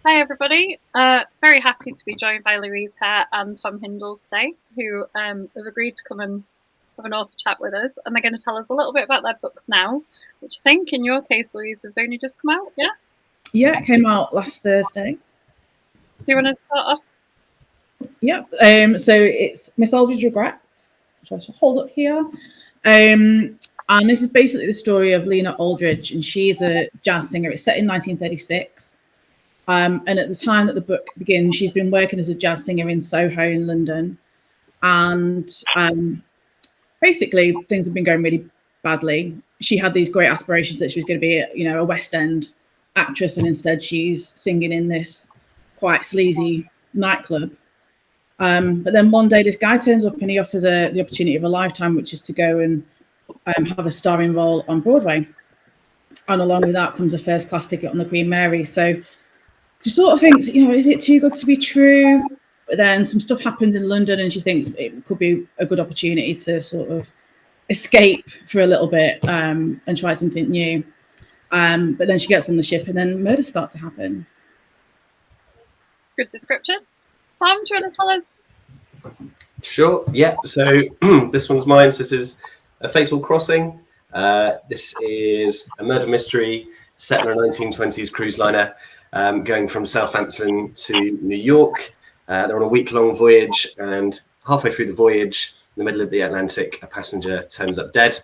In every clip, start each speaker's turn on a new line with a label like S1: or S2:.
S1: Hi everybody. Very happy to be joined by Louise, Hare and Tom Hindle today, who have agreed to come and have an author chat with us, and they're going to tell us a little bit about their books now, which I think in your case, Louise, has only just come out, yeah?
S2: Yeah, it came out last Thursday.
S1: Do you want to start off?
S2: Yep. So it's Miss Aldridge Regrets, which I shall hold up here. And this is basically the story of Lena Aldridge, and she's a jazz singer. It's set in 1936. And at the time that the book begins, she's been working as a jazz singer in Soho in London. And basically, things have been going really badly. She had these great aspirations that she was going to be, a West End actress, and instead she's singing in this quite sleazy nightclub. But then one day this guy turns up and he offers the opportunity of a lifetime, which is to go and have a starring role on Broadway. And along with that comes a first class ticket on the Queen Mary. So she sort of thinks, is it too good to be true? But then some stuff happens in London and she thinks it could be a good opportunity to sort of escape for a little bit and try something new. But then she gets on the ship and then murders start to happen.
S1: Good description. Tom, do you want to tell us?
S3: Sure, yeah. So this one's mine. So this is A Fatal Crossing. This is a murder mystery set on a 1920s cruise liner going from Southampton to New York. They're on a week-long voyage, and halfway through the voyage, in the middle of the Atlantic, a passenger turns up dead.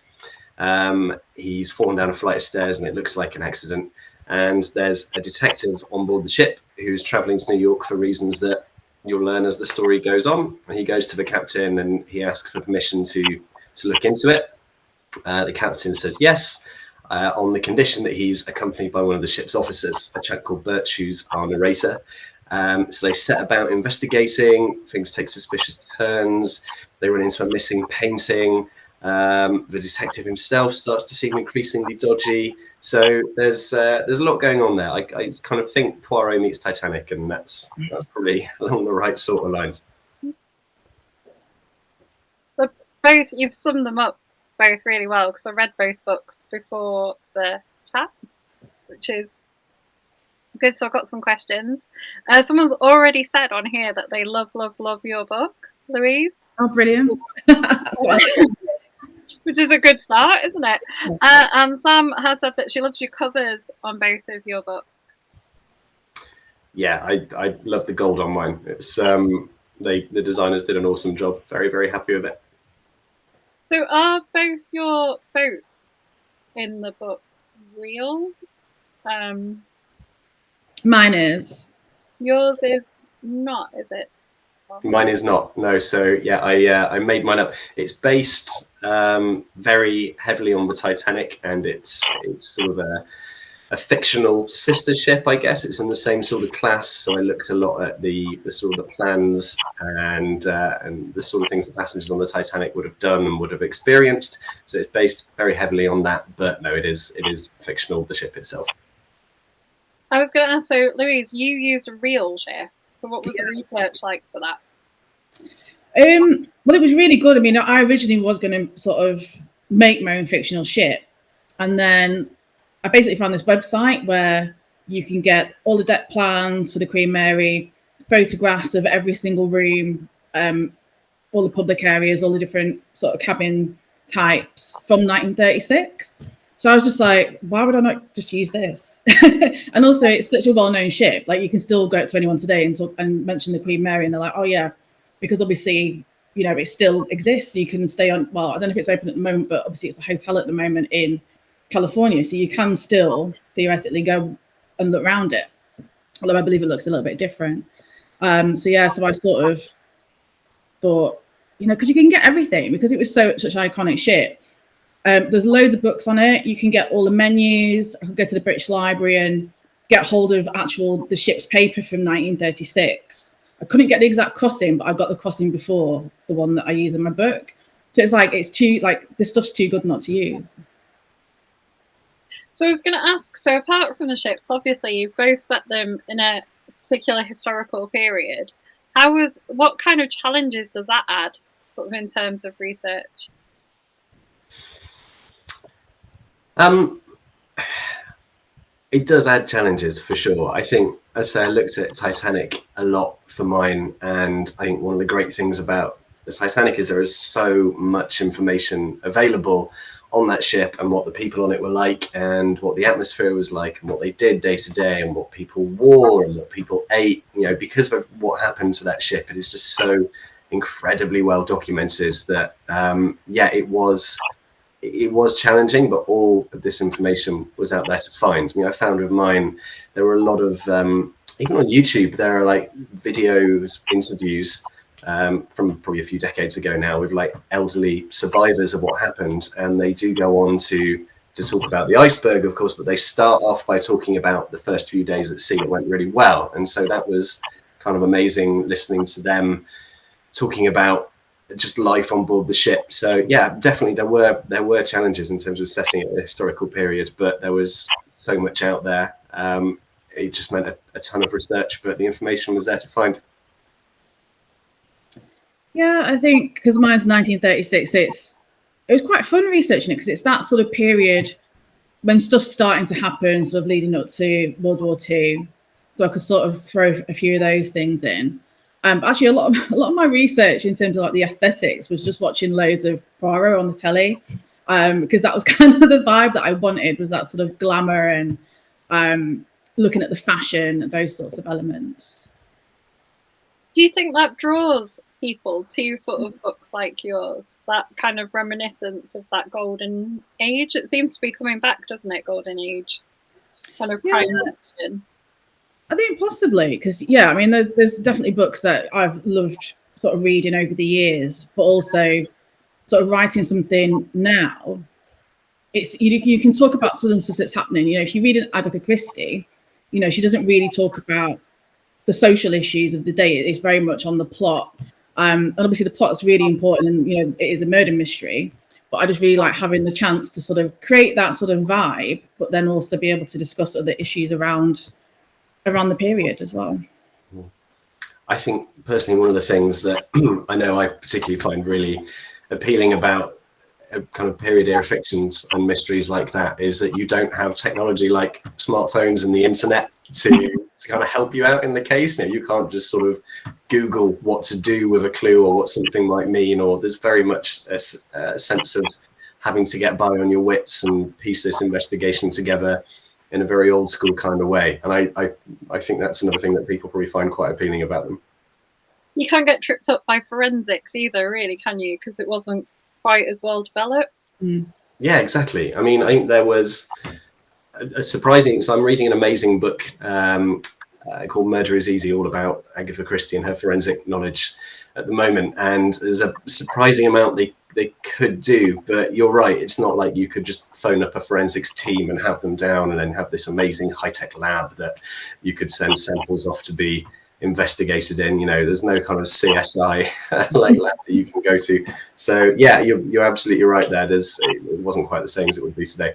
S3: He's fallen down a flight of stairs, and it looks like an accident. And there's a detective on board the ship who's traveling to New York for reasons that you'll learn as the story goes on. And he goes to the captain and he asks for permission to look into it. The captain says yes, on the condition that he's accompanied by one of the ship's officers, a chap called Birch, who's our narrator. So they set about investigating. Things take suspicious turns. They run into a missing painting. The detective himself starts to seem increasingly dodgy. So there's a lot going on there. I kind of think Poirot meets Titanic, and that's probably along the right sort of lines.
S1: So both, you've summed them up both really well, because I read both books before the chat, which is good. So I've got some questions. Someone's already said on here that they love your book, Louise.
S2: Oh, brilliant. That's what I like.
S1: Which is a good start, isn't it? And Sam has said that she loves your covers on both of your books.
S3: Yeah, I love the gold on mine. It's the designers did an awesome job. Very, very happy with it.
S1: So are both your boats in the book real?
S2: Mine is.
S1: Yours is not, is it?
S3: Mine is not. No. So yeah, I made mine up. It's based very heavily on the Titanic, and it's sort of a fictional sister ship, I guess. It's in the same sort of class. So I looked a lot at the sort of the plans and the sort of things that passengers on the Titanic would have done and would have experienced. So it's based very heavily on that. But no, it is fictional, the ship itself.
S1: I was going to ask, so Louise, you used a real ship. So what was the research like for that?
S2: Well, it was really good. I mean, I originally was going to sort of make my own fictional ship. And then I basically found this website where you can get all the deck plans for the Queen Mary, photographs of every single room, all the public areas, all the different sort of cabin types from 1936. So I was just like, why would I not just use this? And also, it's such a well-known ship. Like, you can still go to anyone today and mention the Queen Mary, and they're like, oh yeah, because obviously, it still exists. You can stay on. Well, I don't know if it's open at the moment, but obviously it's a hotel at the moment in California, so you can still theoretically go and look around it. Although I believe it looks a little bit different. So I sort of thought, because you can get everything, because it was such an iconic ship. There's loads of books on it. You can get all the menus. I could go to the British Library and get hold of the ship's paper from 1936. I couldn't get the exact crossing, but I got the crossing before the one that I use in my book. So it's like, this stuff's too good not to use.
S1: So I was going to ask, so apart from the ships, obviously you've both set them in a particular historical period. What kind of challenges does that add, sort of in terms of research?
S3: It does add challenges for sure. I think I say I looked at Titanic a lot for mine, and I think one of the great things about the Titanic is there is so much information available on that ship, and what the people on it were like, and what the atmosphere was like, and what they did day to day, and what people wore, and what people ate. You know, because of what happened to that ship, it is just so incredibly well documented that it was challenging, but all of this information was out there to find. I mean, I found with mine, there were a lot of, even on YouTube, there are like videos, interviews from probably a few decades ago now with like elderly survivors of what happened. And they do go on to talk about the iceberg, of course, but they start off by talking about the first few days at sea. It went really well. And so that was kind of amazing listening to them talking about just life on board the ship. So yeah, definitely there were challenges in terms of setting it a historical period, but there was so much out there. It just meant a ton of research, but the information was there to find.
S2: Yeah, I think because mine's 1936, it was quite fun researching it because it's that sort of period when stuff's starting to happen, sort of leading up to World War II. So I could sort of throw a few of those things in. Actually, a lot of my research in terms of like the aesthetics was just watching loads of Poirot on the telly, because that was kind of the vibe that I wanted, was that sort of glamour and looking at the fashion, those sorts of elements.
S1: Do you think that draws people to sort of books like yours? That kind of reminiscence of that golden age? It seems to be coming back, doesn't it? Golden age, kind of crime fiction.
S2: I think possibly because I mean, there's definitely books that I've loved sort of reading over the years, but also sort of writing something now. It's you can talk about some of the stuff that's happening. You know, if you read an Agatha Christie, you know, she doesn't really talk about the social issues of the day. It's very much on the plot. And obviously the plot is really important, and you know, it is a murder mystery. But I just really like having the chance to sort of create that sort of vibe, but then also be able to discuss other issues around the period as well.
S3: I think personally, one of the things that I know I particularly find really appealing about kind of period era fictions and mysteries like that is that you don't have technology like smartphones and the internet to kind of help you out in the case. You know, you can't just sort of Google what to do with a clue or what something might mean, or there's very much a sense of having to get by on your wits and piece this investigation together in a very old school kind of way. And I think that's another thing that people probably find quite appealing about them.
S1: You can't get tripped up by forensics either, really, can you? Because it wasn't quite as well developed.
S3: Yeah, exactly. I mean, I think there was a surprising, so I'm reading an amazing book called Murder is Easy, all about Agatha Christie and her forensic knowledge at the moment. And there's a surprising amount they could do, but you're right, it's not like you could just phone up a forensics team and have them down and then have this amazing high-tech lab that you could send samples off to be investigated in. You know, there's no kind of CSI like lab that you can go to. So yeah, you're absolutely right there. It wasn't quite the same as it would be today.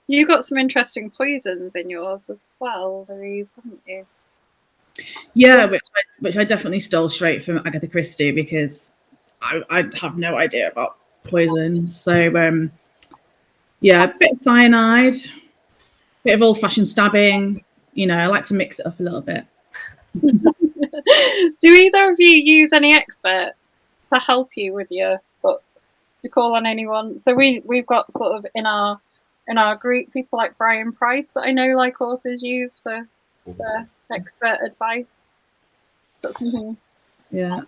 S1: You got some interesting poisons in yours as well, Louise, haven't you?
S2: Yeah, which I definitely stole straight from Agatha Christie because I have no idea about poisons. So yeah, a bit of cyanide, bit of old-fashioned stabbing. You know, I like to mix it up a little bit.
S1: Do either of you use any experts to help you with your book? Do you call on anyone? So we've got sort of in our group people like Brian Price that I know like authors use for expert advice.
S2: Yeah,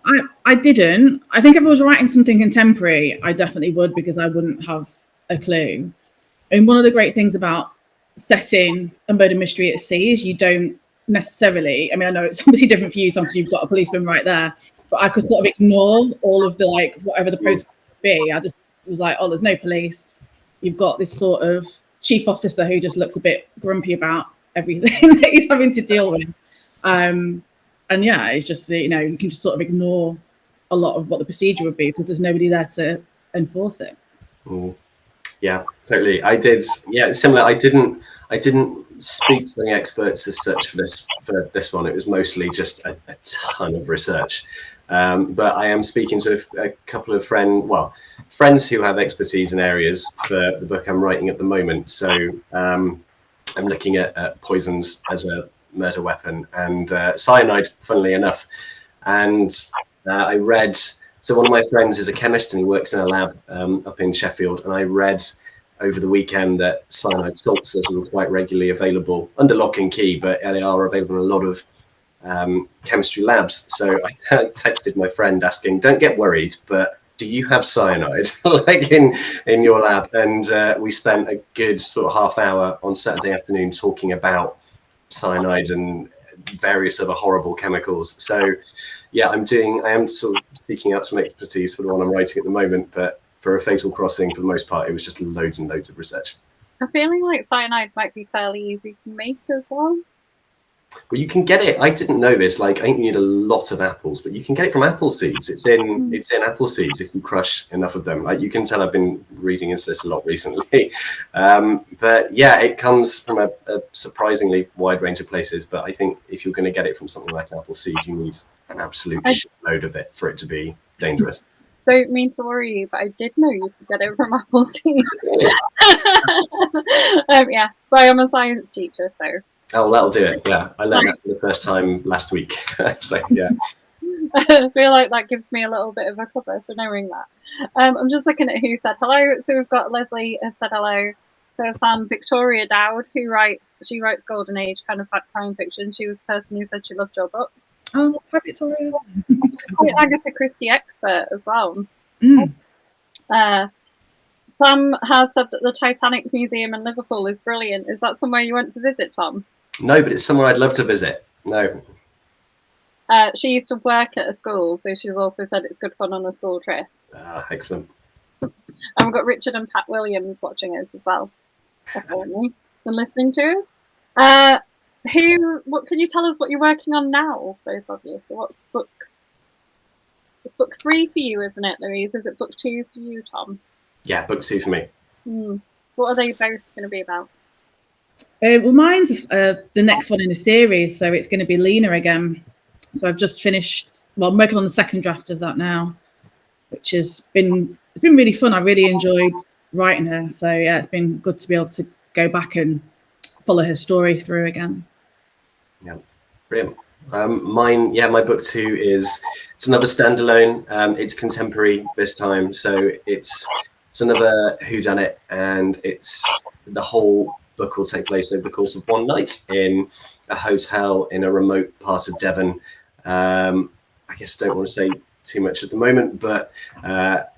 S2: I didn't. I think if I was writing something contemporary, I definitely would, because I wouldn't have a clue. And one of the great things about setting a murder mystery at sea is you don't necessarily, I mean, I know it's obviously different for you, sometimes you've got a policeman right there, but I could sort of ignore all of the, like, whatever the post would be. I just was like, oh, there's no police. You've got this sort of chief officer who just looks a bit grumpy about everything that he's having to deal with. And yeah, it's just, you know, you can just sort of ignore a lot of what the procedure would be because there's nobody there to enforce it.
S3: Yeah, totally. I did. Yeah, similar. I didn't speak to any experts as such for this one. It was mostly just a ton of research. But I am speaking to a couple of friends who have expertise in areas for the book I'm writing at the moment. So I'm looking at poisons as a murder weapon, and cyanide, funnily enough. And I read, so one of my friends is a chemist and he works in a lab up in Sheffield, and I read over the weekend that cyanide salts are quite regularly available under lock and key, but they are available in a lot of chemistry labs. So I texted my friend asking, don't get worried, but do you have cyanide like in your lab? And we spent a good sort of half hour on Saturday afternoon talking about cyanide and various other horrible chemicals. So yeah, I am sort of seeking out some expertise for the one I'm writing at the moment, but for A Fatal Crossing, for the most part, it was just loads and loads of research.
S1: I'm feeling like cyanide might be fairly easy to make as well.
S3: Well, you can get it. I didn't know this. Like, I think you need a lot of apples, but you can get it from apple seeds. It's in apple seeds if you crush enough of them. Like, you can tell I've been reading into this a lot recently. But yeah, it comes from a surprisingly wide range of places. But I think if you're going to get it from something like apple seed, you need an absolute shitload of it for it to be dangerous.
S1: Don't mean to worry you, but I did know you could get it from apple seeds. Yeah, so I am a science teacher, so.
S3: Oh, that'll do it. Yeah, I learned that for the first time last week. So yeah.
S1: I feel like that gives me a little bit of a cover for knowing that. I'm just looking at who said hello. So we've got Leslie has said hello. So fan Victoria Dowd, who writes Golden Age kind of crime fiction. She was the person who said she loved your book.
S2: Oh, hi Victoria.
S1: Quite Agatha Christie expert as well.
S2: Mm.
S1: Sam has said that the Titanic Museum in Liverpool is brilliant. Is that somewhere you went to visit, Tom?
S3: No, but it's somewhere I'd love to visit. No.
S1: She used to work at a school, so she's also said it's good fun on a school trip.
S3: Excellent.
S1: And we've got Richard and Pat Williams watching us as well, apparently, and listening to us. What can you tell us what you're working on now, both of you? So what's book? It's book 3 for you, isn't it, Louise? Is it book 2 for you, Tom?
S3: Yeah, book 2 for me.
S1: What are they both going to be about?
S2: Well, mine's the next one in the series, so it's going to be Lena again. So I've just finished. Well, I'm working on the second draft of that now, which it's been really fun. I really enjoyed writing her. So yeah, it's been good to be able to go back and follow her story through again.
S3: Yeah, brilliant. My book 2 it's another standalone. It's contemporary this time, so it's another whodunit, and the whole book will take place over the course of one night in a hotel in a remote part of Devon. I guess don't want to say too much at the moment, but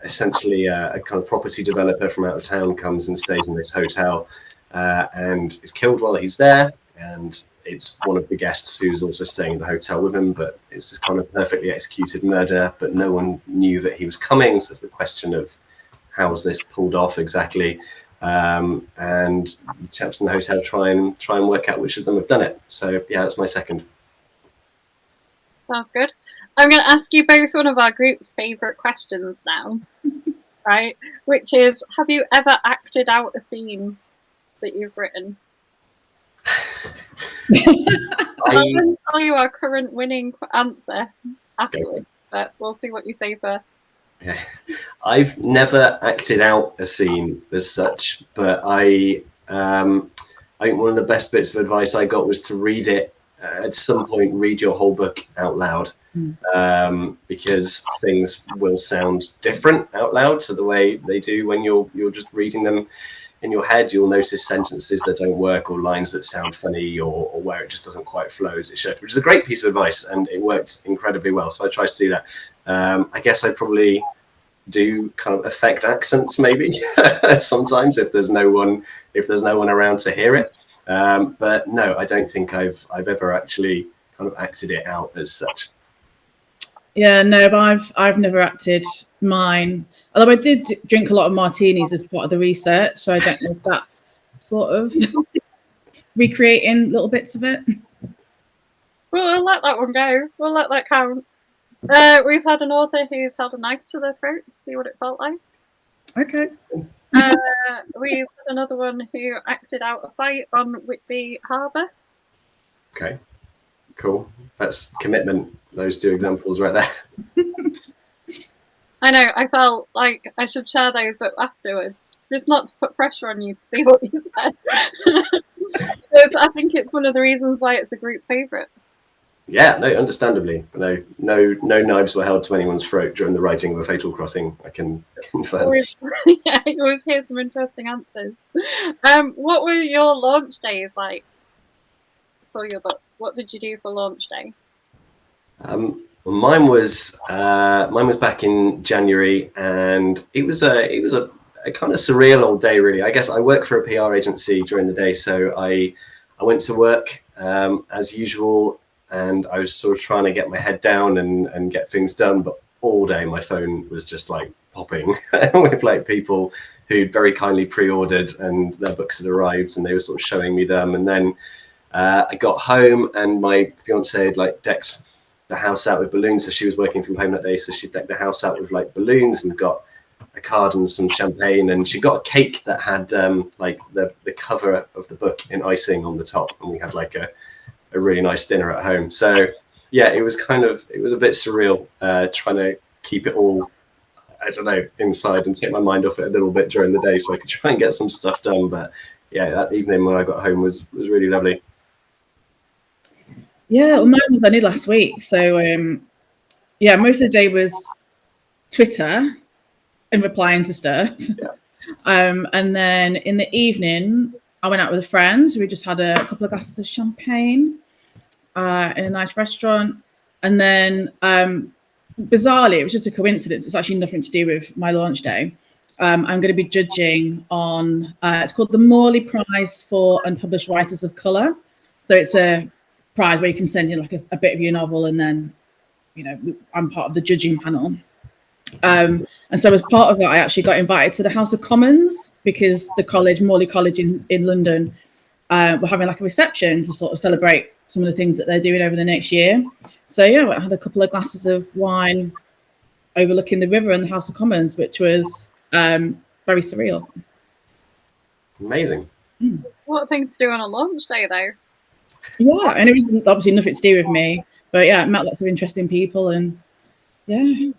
S3: essentially a kind of property developer from out of town comes and stays in this hotel and is killed while he's there. And it's one of the guests who's also staying in the hotel with him, but it's this kind of perfectly executed murder, but no one knew that he was coming. So it's the question of how was this pulled off exactly? And the chaps in the hotel try and work out which of them have done it. So yeah, that's my second.
S1: Sounds good. I'm going to ask you both one of our group's favourite questions now, right? Which is, have you ever acted out a scene that you've written? I'll tell you our current winning answer afterwards, but we'll see what you say first.
S3: Yeah. I've never acted out a scene as such, but I think one of the best bits of advice I got was to read it at some point. Read your whole book out loud, because things will sound different out loud to the way they do when you're just reading them in your head. You'll notice sentences that don't work or lines that sound funny or where it just doesn't quite flow as it should, which is a great piece of advice, and it worked incredibly well. So I try to do that. I guess I probably do kind of affect accents maybe sometimes if there's no one around to hear it. But no, I don't think I've ever actually kind of acted it out as such.
S2: Yeah, no, but I've never acted mine. Although I did drink a lot of martinis as part of the research, so I don't know if that's sort of recreating little bits of it.
S1: Well, we'll let that one go. We'll let that count. We've had an author who's held a knife to their throat to see what it felt like.
S2: Okay.
S1: We've had another one who acted out a fight on Whitby Harbour.
S3: Okay, cool. That's commitment, those two examples right there.
S1: I know, I felt like I should share those but afterwards. Just not to put pressure on you to see what you said. I think it's one of the reasons why it's a group favourite.
S3: Yeah, no, understandably. No knives were held to anyone's throat during the writing of A Fatal Crossing, I can confirm.
S1: Yeah, you always hear some interesting answers. What were your launch days like for your books? What did you do for launch day?
S3: Mine was back in January, and it was a kind of surreal old day, really. I guess I work for a PR agency during the day, so I went to work as usual, and I was sort of trying to get my head down and get things done, but all day my phone was just like popping with like people who'd very kindly pre-ordered and their books had arrived and they were sort of showing me them. And then I got home and my fiance had like decked the house out with balloons. So she was working from home that day, so she decked the house out with like balloons and got a card and some champagne, and she got a cake that had like the cover of the book in icing on the top, and we had like a really nice dinner at home. So yeah, it was a bit surreal trying to keep it all, I don't know, inside and take my mind off it a little bit during the day so I could try and get some stuff done. But yeah, that evening when I got home was really lovely.
S2: Yeah, well, mine was only last week. So yeah, most of the day was Twitter and replying to stuff.
S3: Yeah.
S2: And then in the evening, I went out with friends. We just had a couple of glasses of champagne in a nice restaurant. And then bizarrely, it was just a coincidence. It's actually nothing to do with my launch day. I'm going to be judging on, it's called the Morley Prize for Unpublished Writers of Colour. So it's a prize where you can send in like a bit of your novel, and then, you know, I'm part of the judging panel. And so as part of that, I actually got invited to the House of Commons because the college, Morley College in London, were having like a reception to sort of celebrate some of the things that they're doing over the next year. So yeah, I had a couple of glasses of wine overlooking the river in the House of Commons, which was very surreal.
S3: Amazing.
S1: What a thing to do on a launch day, though.
S2: Yeah, and it was obviously nothing to do with me, but yeah, I met lots of interesting people, and yeah,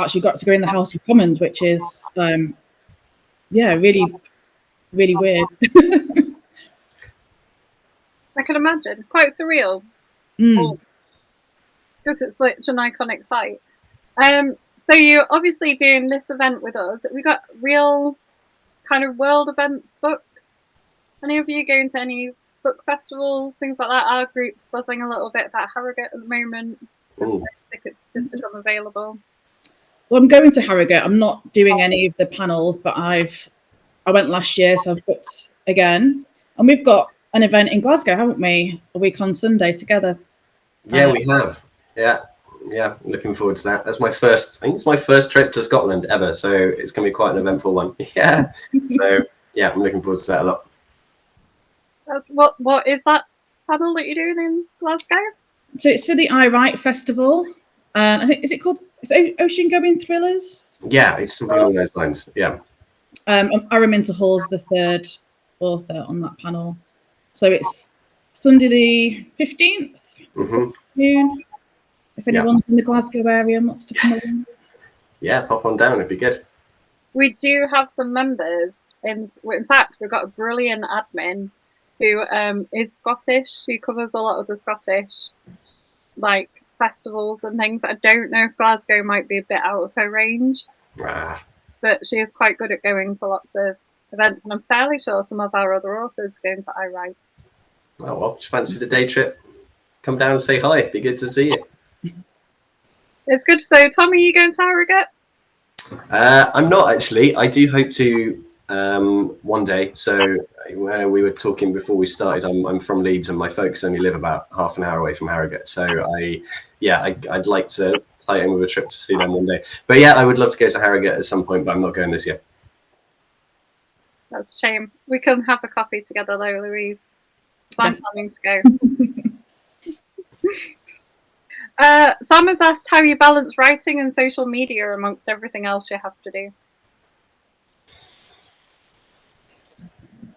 S2: actually got to go in the House of Commons, which is yeah, really, really weird.
S1: I can imagine. Quite surreal. Because it's such an iconic site. So you're obviously doing this event with us. We got real kind of world events booked. Any of you going to any book festivals, things like that? Our group's buzzing a little bit about Harrogate at the moment. Tickets just become available.
S2: Well, I'm going to Harrogate. I'm not doing any of the panels, but I went last year, so I've booked again. And we've got an event in Glasgow, haven't we? A week on Sunday together.
S3: Yeah, we have. Yeah, looking forward to that. That's my first, I think it's my first trip to Scotland ever, so it's going to be quite an eventful one. Yeah. So yeah, I'm looking forward to that a lot.
S1: That's what is that panel that you're doing in Glasgow? So
S2: it's for the I Write Festival. I think, is it called Ocean Going Thrillers?
S3: Yeah, it's something along those lines. Yeah.
S2: Araminta Hall's the third author on that panel. So it's Sunday the 15th, June. If anyone's in the Glasgow area and wants to come along.
S3: Yeah, pop on down, it'd be good.
S1: We do have some members. In fact, we've got a brilliant admin who is Scottish, who covers a lot of the Scottish like festivals and things. I don't know if Glasgow might be a bit out of her range, but she is quite good at going to lots of events, and I'm fairly sure some of our other authors are going to I Write.
S3: Oh well, she fancies a day trip. Come down and say hi. It'd be good to see you.
S1: It's good. So, Tommy, are you going to Harrogate?
S3: I'm not actually. I do hope to one day. So we were talking before we started. I'm from Leeds, and my folks only live about half an hour away from Harrogate. So I'd like to tie in with a trip to see them one day. But yeah, I would love to go to Harrogate at some point, but I'm not going this year.
S1: That's a shame. We can have a coffee together though, Louise. I'm planning to go. Sam has asked how you balance writing and social media amongst everything else you have to do.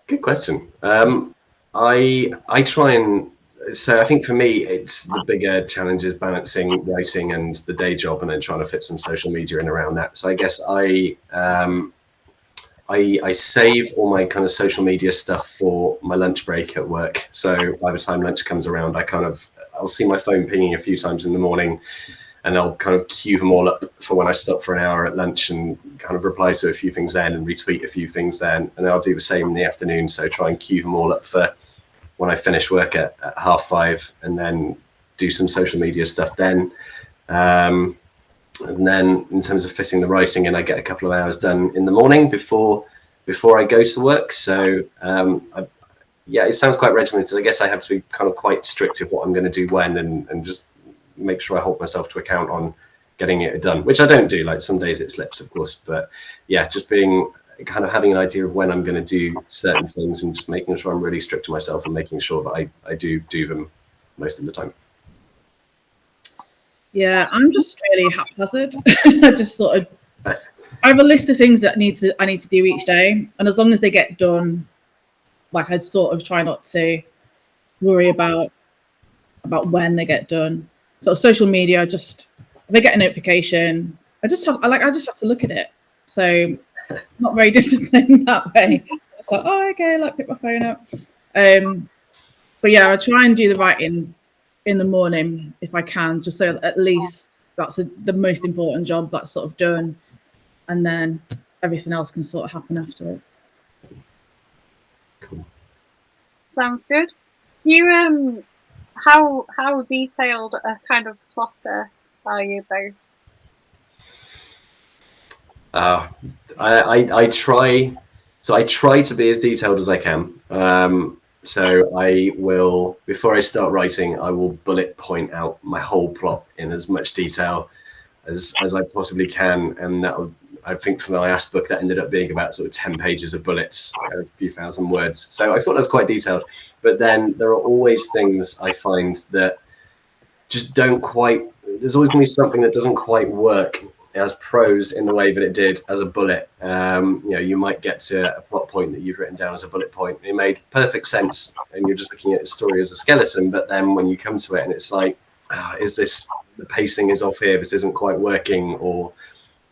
S3: Good question. I try and, so I think for me, it's the bigger challenge is balancing writing and the day job, and then trying to fit some social media in around that. So I guess I I save all my kind of social media stuff for my lunch break at work. So by the time lunch comes around, I'll see my phone pinging a few times in the morning, and I'll kind of queue them all up for when I stop for an hour at lunch and kind of reply to a few things then and retweet a few things then. And then I'll do the same in the afternoon. So try and queue them all up for when I finish work at 5:30, and then do some social media stuff then. And then in terms of fitting the writing in, I get a couple of hours done in the morning before I go to work. So it sounds quite regimented. I guess I have to be kind of quite strict with what I'm going to do when, and just make sure I hold myself to account on getting it done, which I don't do. Like some days it slips, of course, but yeah, just being kind of having an idea of when I'm going to do certain things, and just making sure I'm really strict to myself and making sure that I do them most of the time.
S2: Yeah, I'm just really haphazard. I just sort of, I have a list of things that I need to do each day, and as long as they get done, like I sort of try not to worry about when they get done. So social media, just if I get a notification, I just have to look at it. So not very disciplined that way. It's like, oh, okay, like pick my phone up. But yeah, I try and do the writing in the morning if I can, just so at least that's the most important job that's sort of done, and then everything else can sort of happen afterwards.
S3: Cool.
S1: Sounds good. You how detailed a kind of plotter are you both?
S3: I try. So I try to be as detailed as I can. So I will, before I start writing, I will bullet point out my whole plot in as much detail as I possibly can, and I think for my last book that ended up being about sort of 10 pages of bullets, a few thousand words. So I thought that was quite detailed. But then there are always things I find that just don't quite. There's always going to be something that doesn't quite work as prose in the way that it did as a bullet. You might get to a plot point that you've written down as a bullet point. It made perfect sense, and you're just looking at the story as a skeleton. But then when you come to it, and it's like, the pacing is off here. This isn't quite working. Or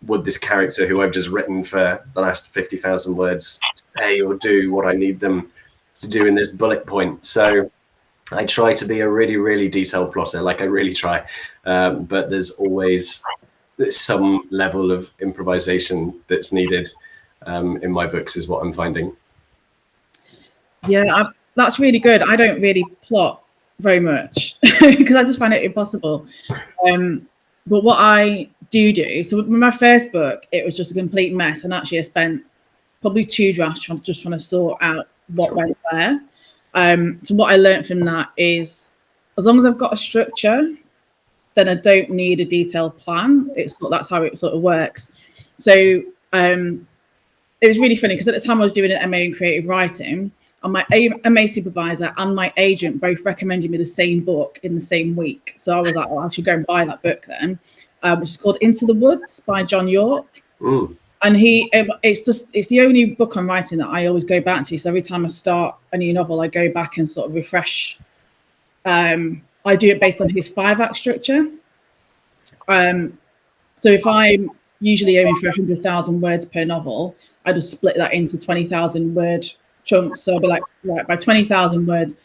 S3: would this character who I've just written for the last 50,000 words say or do what I need them to do in this bullet point? So I try to be a really, really detailed plotter. Like I really try. But there's always some level of improvisation that's needed in my books, is what I'm finding.
S2: Yeah, that's really good. I don't really plot very much because I just find it impossible. But what I do, so with my first book, it was just a complete mess, and actually I spent probably 2 drafts trying to sort out what went where. So what I learned from that is, as long as I've got a structure, then I don't need a detailed plan. That's how it sort of works. So it was really funny because at the time I was doing an MA in creative writing, and my MA supervisor and my agent both recommended me the same book in the same week. So I was like, I should go and buy that book then, which is called Into the Woods by John York.
S3: Mm.
S2: And it's the only book I'm writing that I always go back to. So every time I start a new novel, I go back and sort of refresh. I do it based on his 5-act structure. So if I'm usually aiming for 100,000 words per novel, I just split that into 20,000 word chunks. So I'll be like, right, by 20,000 words,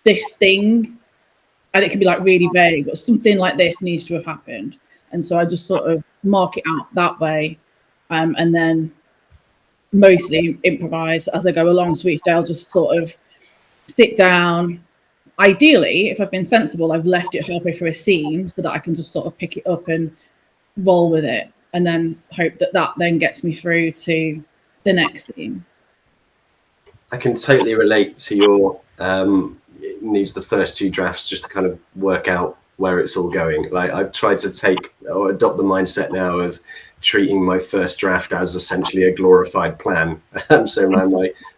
S2: this thing, and it can be like really vague, but something like this needs to have happened. And so I just sort of mark it out that way, and then mostly improvise as I go along. So each day I'll just sort of sit down. Ideally, if I've been sensible, I've left it halfway through a scene so that I can just sort of pick it up and roll with it, and then hope that then gets me through to the next scene.
S3: I can totally relate to your it needs the first 2 drafts just to kind of work out where it's all going. Like I've tried to take or adopt the mindset now of treating my first draft as essentially a glorified plan. So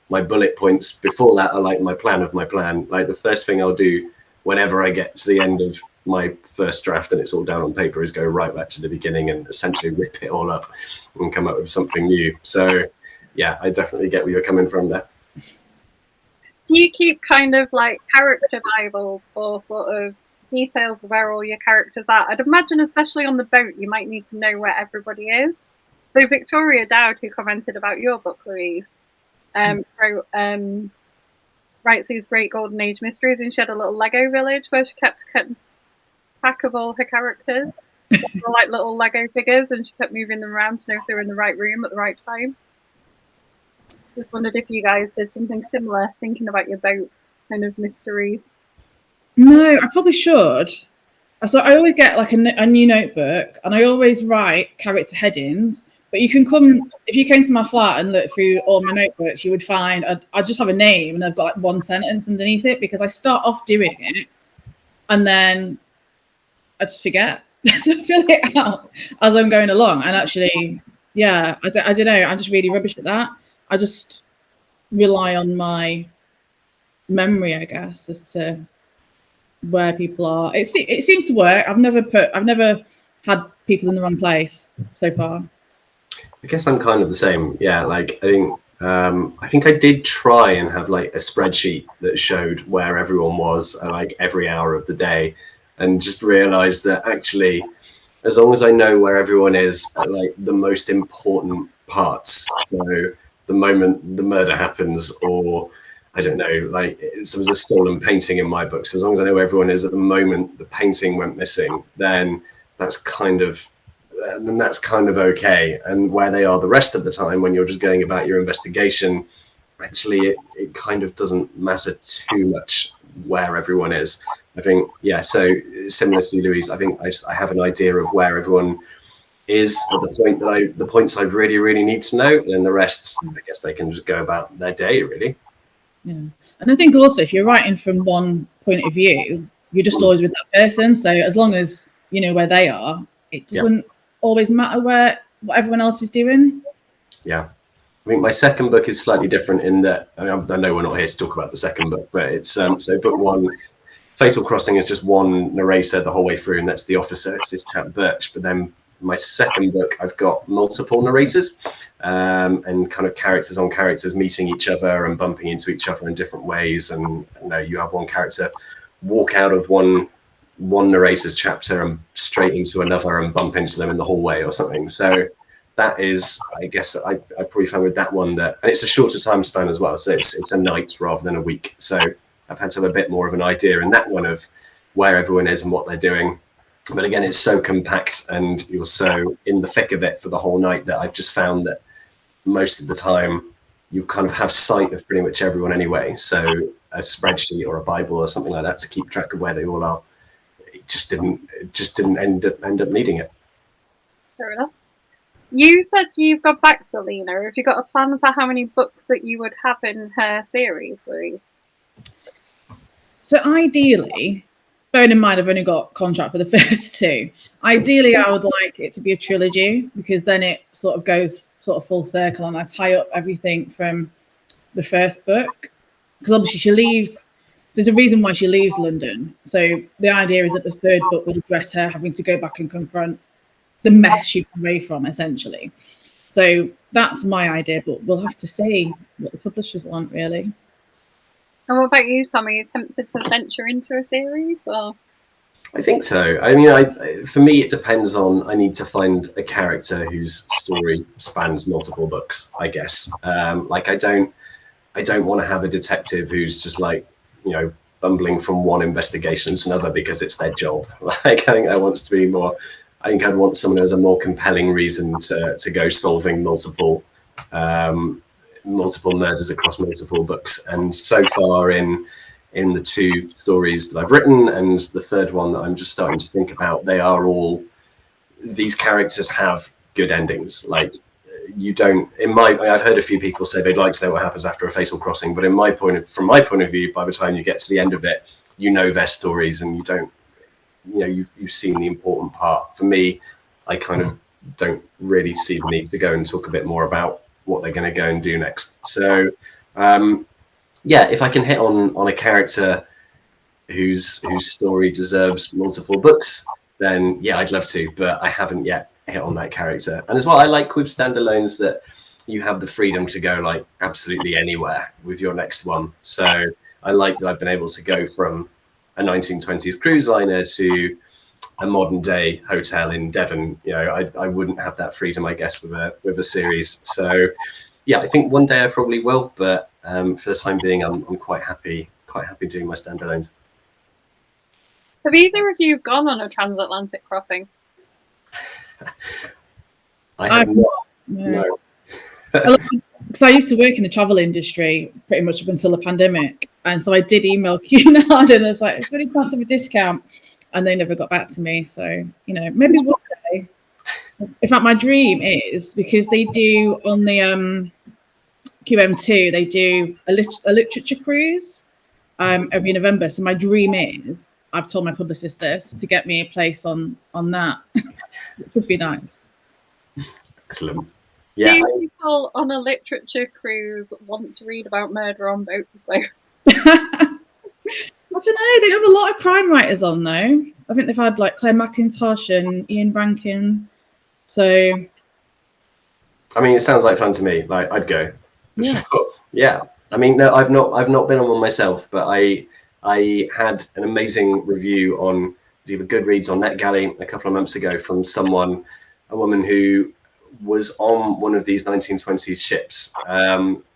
S3: my bullet points before that are like my plan of my plan. Like the first thing I'll do whenever I get to the end of my first draft and it's all down on paper is go right back to the beginning and essentially rip it all up and come up with something new. So yeah, I definitely get where you're coming from there.
S1: Do you keep kind of like character bibles or sort of details of where all your characters are? I'd imagine, especially on the boat, you might need to know where everybody is. So Victoria Dowd, who commented about your book, Louise, wrote writes these great golden age mysteries, and she had a little Lego village where she kept track of all her characters, like little Lego figures, and she kept moving them around to know if they were in the right room at the right time. Just wondered if you guys did something similar, thinking about your boat kind of mysteries.
S2: No, I probably should. So I always get like a new notebook, and I always write character headings. But you can come, if you came to my flat and look through all my notebooks, you would find I just have a name and I've got like one sentence underneath it, because I start off doing it and then I just forget to fill it out as I'm going along. And actually, yeah, I don't know. I'm just really rubbish at that. I just rely on my memory, I guess, as to where people are. It seems to work. I've never had people in the wrong place so far.
S3: I guess I'm kind of the same. Yeah, like I think I did try and have like a spreadsheet that showed where everyone was at like every hour of the day, and just realized that actually, as long as I know where everyone is at like the most important parts, so the moment the murder happens, or I don't know, like there was a stolen painting in my book, so as long as I know where everyone is at the moment the painting went missing, then that's kind of okay. And where they are the rest of the time when you're just going about your investigation, actually it kind of doesn't matter too much where everyone is. I think, yeah, so similar to Louise, I think I have an idea of where everyone is at the points I really need to know, and the rest, I guess they can just go about their day, really.
S2: Yeah. And I think also if you're writing from one point of view, you're just always with that person. So as long as you know where they are, it doesn't always matter what everyone else is doing.
S3: Yeah. I mean, my second book is slightly different in that, I know we're not here to talk about the second book, but it's so book one, Fatal Crossing, is just one narrator the whole way through, and that's the officer. It's this chap Birch. But then my second book, I've got multiple narrators and kind of characters on characters meeting each other and bumping into each other in different ways. And you have one character walk out of one narrator's chapter and straight into another and bump into them in the hallway or something. So that is, I guess, I probably found with that one that, and it's a shorter time span as well. So it's a night rather than a week. So I've had to have a bit more of an idea in that one of where everyone is and what they're doing. But again, it's so compact and you're so in the thick of it for the whole night that I've just found that most of the time you kind of have sight of pretty much everyone anyway. So a spreadsheet or a Bible or something like that to keep track of where they all are, it just didn't end up needing it.
S1: Fair enough. You said you've got back to Lena. Have you got a plan for how many books that you would have in her series, Louise?
S2: So ideally, bearing in mind I've only got contract for the first two, ideally I would like it to be a trilogy, because then it sort of goes sort of full circle and I tie up everything from the first book. Because obviously she leaves, there's a reason why she leaves London. So the idea is that the third book will address her having to go back and confront the mess she got away from, essentially. So that's my idea, but we'll have to see what the publishers want, really.
S1: And what about you, Tom? Are you tempted to venture into a series? Or?
S3: I think so. I mean, for me, it depends on, I need to find a character whose story spans multiple books, I guess. Like I don't want to have a detective who's just like, bumbling from one investigation to another because it's their job. Like, I think that wants to be more, I think I'd want someone who has a more compelling reason to go solving multiple murders across multiple books. And so far in the two stories that I've written and the third one that I'm just starting to think about, these characters have good endings. Like I've heard a few people say they'd like to know what happens after a Fatal Crossing, but from my point of view, by the time you get to the end of it, you know their stories and you've seen the important part. For me, I kind of don't really see the need to go and talk a bit more about what they're going to go and do next. So if I can hit on a character whose story deserves multiple books, then I'd love to, but I haven't yet hit on that character. And as well, I like with standalones that you have the freedom to go like absolutely anywhere with your next one. So I like that I've been able to go from a 1920s cruise liner to a modern day hotel in Devon. You know, I wouldn't have that freedom, I guess, with a series. So yeah, I think one day I probably will, but for the time being, I'm quite happy doing my standalones.
S1: Have either of you gone on a transatlantic crossing?
S3: I have not. No.
S2: Because I used to work in the travel industry pretty much up until the pandemic, and so I did email Cunard and I was like, "It's really nice to have a discount," and they never got back to me. So maybe one day. In fact, my dream is, because they do on the QM2, they do a literature cruise every November. So my dream is, I've told my publicist this, to get me a place on that. It would be nice.
S3: Excellent. Yeah.
S1: Do people on a literature cruise want to read about murder on boats? So
S2: I don't know. They have a lot of crime writers on, though. I think they've had like Claire McIntosh and Ian Rankin. So,
S3: I mean, it sounds like fun to me. Like, I'd go.
S2: Yeah.
S3: Sure. Yeah. I mean, no, I've not been on one myself, but I had an amazing review on either Goodreads or NetGalley a couple of months ago from a woman who was on one of these 1920s ships,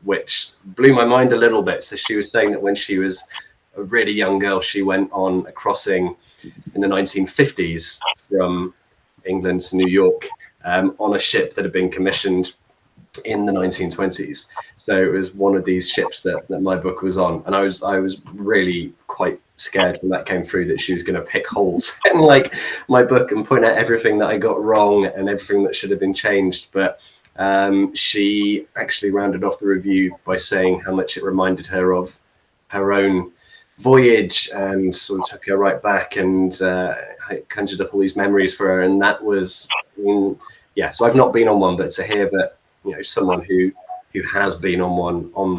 S3: which blew my mind a little bit. So she was saying that when she was a really young girl, she went on a crossing in the 1950s from England to New York on a ship that had been commissioned in the 1920s. So it was one of these ships that my book was on, and I was really quite scared when that came through that she was going to pick holes in like my book and point out everything that I got wrong and everything that should have been changed. But she actually rounded off the review by saying how much it reminded her of her own voyage and sort of took her right back, and conjured up all these memories for her. And that was, so I've not been on one, but to hear that, someone who has been on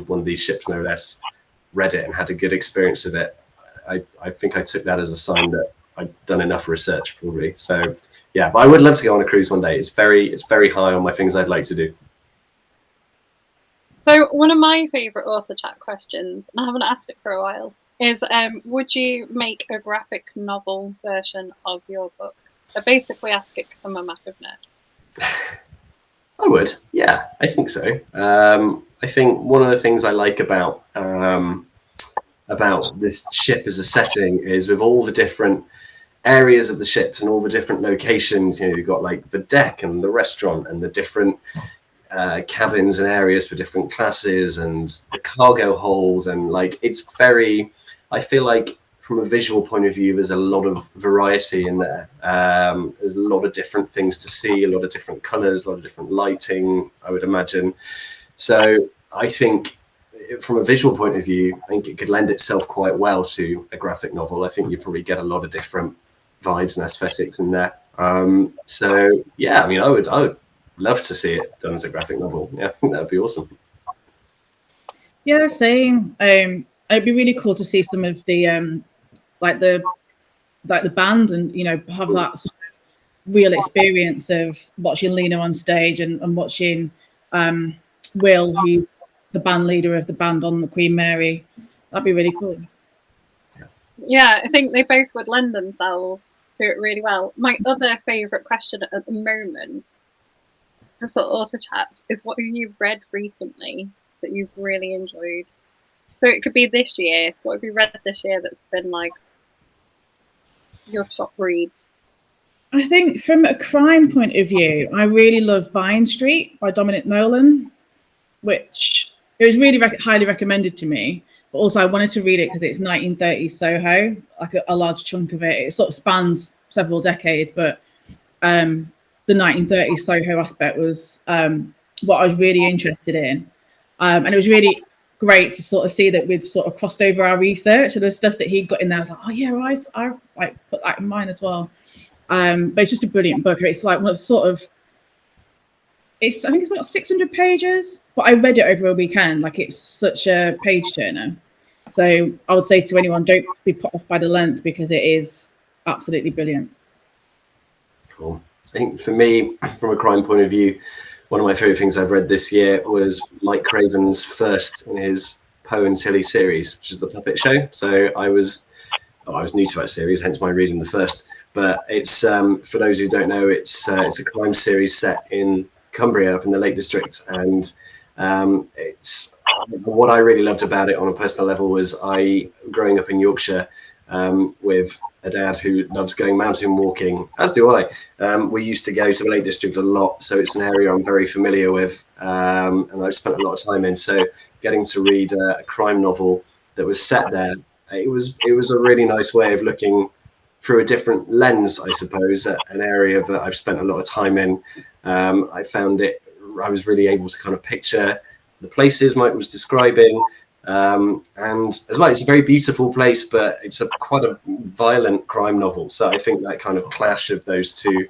S3: one of these ships, no less, read it and had a good experience with it, I think I took that as a sign that I'd done enough research, probably. So yeah, but I would love to go on a cruise one day. It's very high on my things I'd like to do.
S1: So one of my favourite author chat questions, and I haven't asked it for a while, is would you make a graphic novel version of your book? I basically ask it because I'm a massive nerd.
S3: I would, yeah, I think so. I think one of the things I like about this ship as a setting is, with all the different areas of the ship and all the different locations, you've got like the deck and the restaurant and the different cabins and areas for different classes and the cargo hold, and like I feel like from a visual point of view, there's a lot of variety in there. There's a lot of different things to see, a lot of different colors, a lot of different lighting, I would imagine. So I think from a visual point of view, I think it could lend itself quite well to a graphic novel. I think you probably get a lot of different vibes and aesthetics in there. So yeah, I mean, I would love to see it done as a graphic novel. Yeah, I think that would be awesome.
S2: Yeah, same. It'd be really cool to see some of the the band, and have that sort of real experience of watching Lena on stage and watching Will, who's the band leader of the band on the Queen Mary. That'd be really cool.
S1: Yeah, I think they both would lend themselves to it really well. My other favourite question at the moment for author chats is, what have you read recently that you've really enjoyed? So it could be this year. What have you read this year that's been like your top reads?
S2: I think from a crime point of view, I really love Vine Street by Dominic Nolan, which it was really highly recommended to me. But also I wanted to read it because it's 1930s Soho, like a large chunk of it. It sort of spans several decades, but the 1930s Soho aspect was what I was really interested in. And it was really great to sort of see that we'd sort of crossed over our research, and the stuff that he got in there. I was like, oh yeah, I like put that in mine as well. But it's just a brilliant book. It's like I think it's about 600 pages, but I read it over a weekend. Like, it's such a page turner. So I would say to anyone, don't be put off by the length, because it is absolutely brilliant.
S3: Cool. I think for me, from a crime point of view, one of my favorite things I've read this year was Mike Craven's first in his Poe and Tilly series, which is the puppet show. So I was new to that series, hence my reading the first But it's for those who don't know, it's a crime series set in Cumbria, up in the Lake District, and it's what I really loved about it on a personal level was growing up in Yorkshire with a dad who loves going mountain walking, as do I. We used to go to the Lake District a lot, so it's an area I'm very familiar with, and I've spent a lot of time in. So getting to read a crime novel that was set there, it was a really nice way of looking through a different lens, I suppose, at an area that I've spent a lot of time in. I found I was really able to kind of picture the places Mike was describing. And as well, it's a very beautiful place, but it's quite a violent crime novel. So I think that kind of clash of those two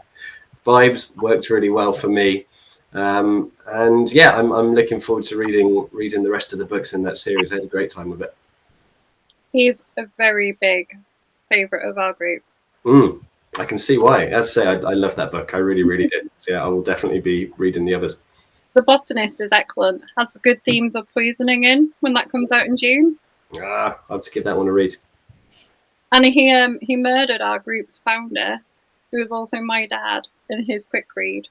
S3: vibes worked really well for me. And yeah, I'm looking forward to reading the rest of the books in that series. I had a great time with it.
S1: He's a very big favourite of our group.
S3: I can see why. As I say, I love that book. I really, really did. So yeah, I will definitely be reading the others.
S1: The Botanist is excellent. Has good themes of poisoning in when that comes out in June.
S3: I'll have to give that one a read.
S1: And he murdered our group's founder, who was also my dad, in his quick read.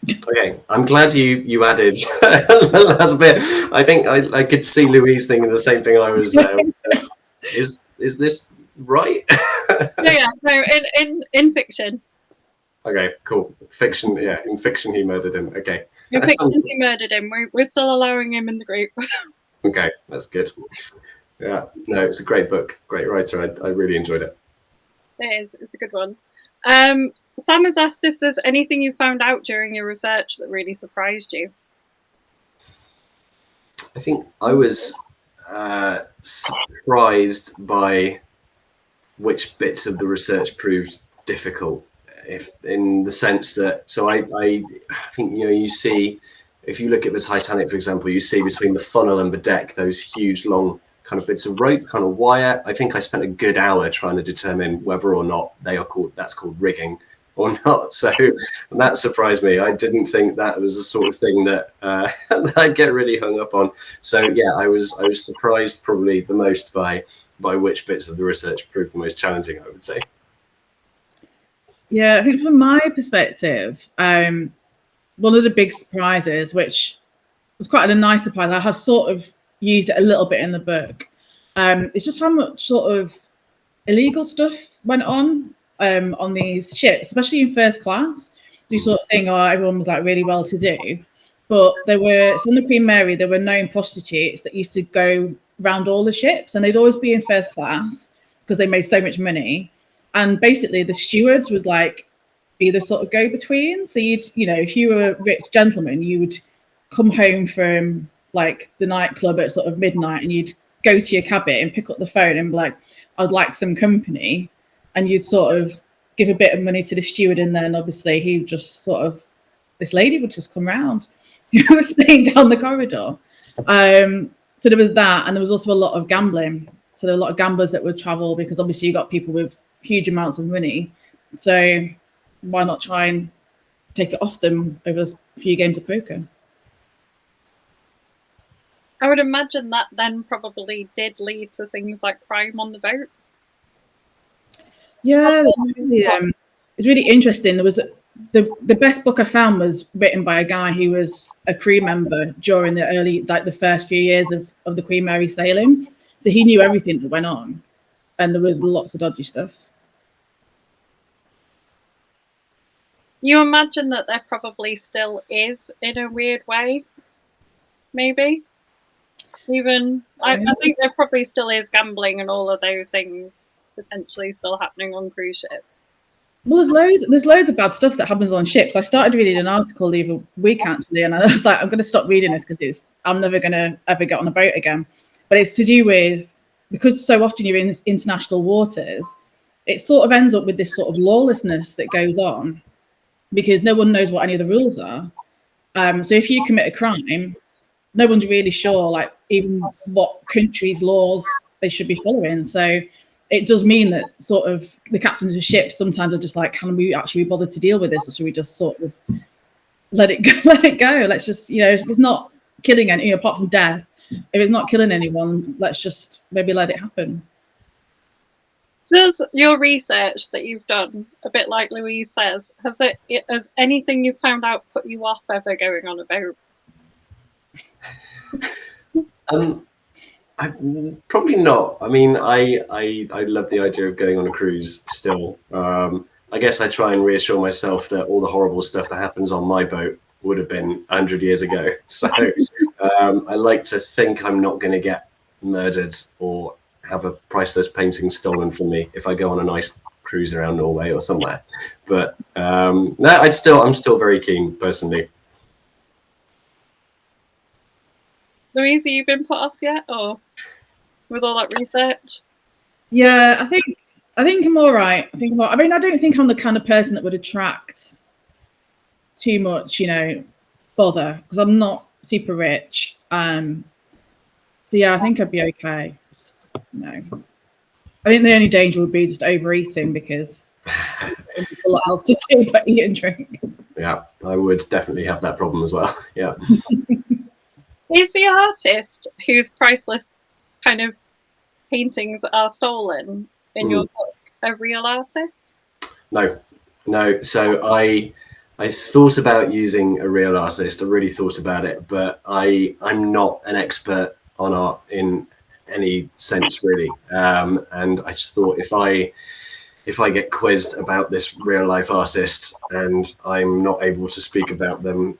S3: Okay, I'm glad you added the last bit. I think I could see Louise thinking the same thing I was. Is this right?
S1: Yeah. No, in fiction.
S3: Okay, cool. Fiction, yeah. In fiction, he murdered him. Okay.
S1: In fiction, he murdered him. We're still allowing him in the group.
S3: Okay, that's good. Yeah, no, it's a great book. Great writer. I really enjoyed it.
S1: It is. It's a good one. Sam has asked if there's anything you found out during your research that really surprised you.
S3: I think I was surprised by which bits of the research proved difficult, if in the sense that, so I think, you see, if you look at the Titanic, for example, you see between the funnel and the deck those huge long kind of bits of rope, kind of wire. I think I spent a good hour trying to determine whether or not that's called rigging or not. So that surprised me. I didn't think that was the sort of thing that that I'd get really hung up on. So yeah, I was surprised probably the most by which bits of the research proved the most challenging, I would say.
S2: Yeah, I think from my perspective, one of the big surprises, which was quite a nice surprise, I have sort of used it a little bit in the book, it's just how much sort of illegal stuff went on these ships, especially in first class. You sort of think, everyone was like really well to do, but so on the Queen Mary, there were known prostitutes that used to go around all the ships, and they'd always be in first class because they made so much money. And basically the stewards would like be the sort of go-between. So if you were a rich gentleman, you would come home from like the nightclub at sort of midnight, and you'd go to your cabin and pick up the phone and be like, I'd like some company. And you'd sort of give a bit of money to the steward, and then obviously he would just this lady would just come round who was staying down the corridor. So there was that, and there was also a lot of gambling. So there were a lot of gamblers that would travel, because obviously you got people with huge amounts of money. So why not try and take it off them over a few games of poker?
S1: I would imagine that then probably did lead to things like crime on the boats.
S2: Yeah, it's really interesting. There was the best book I found was written by a guy who was a crew member during the first few years of the Queen Mary sailing. So he knew everything that went on, and there was lots of dodgy stuff.
S1: You imagine that there probably still is, in a weird way, maybe. Even I think there probably still is gambling and all of those things potentially still happening on cruise ships.
S2: Well, there's loads of bad stuff that happens on ships. I started reading an article the other week actually, and I was like, I'm going to stop reading this because I'm never going to ever get on a boat again. But it's to do with, because so often you're in international waters, it sort of ends up with this sort of lawlessness that goes on, because no one knows what any of the rules are. So if you commit a crime, no one's really sure, like, even what country's laws they should be following. So it does mean that sort of the captains of ships sometimes are just like, can we actually be bothered to deal with this, or should we just sort of let it go? Let's just, if it's not killing any, apart from death, if it's not killing anyone, let's just maybe let it happen.
S1: Does your research that you've done, a bit like Louise says, has anything you've found out put you off ever going on a boat?
S3: Probably not. I mean, I love the idea of going on a cruise still. I guess I try and reassure myself that all the horrible stuff that happens on my boat would have been 100 years ago. So I like to think I'm not going to get murdered or have a priceless painting stolen from me if I go on a nice cruise around Norway or somewhere. But no, I'm still very keen personally.
S1: Louise, have you been put off yet, or with all that research?
S2: Yeah, I think I'm all right. I mean, I don't think I'm the kind of person that would attract too much, bother, because I'm not super rich. So yeah, I think I'd be okay. I think the only danger would be just overeating, because there's a lot else to do but eat and drink.
S3: Yeah, I would definitely have that problem as well. Yeah.
S1: Is the artist whose priceless kind of paintings are stolen in your book a real artist?
S3: No. So I thought about using a real artist. I really thought about it, but I'm not an expert on art in any sense, really. And I just thought if I get quizzed about this real life artist and I'm not able to speak about them,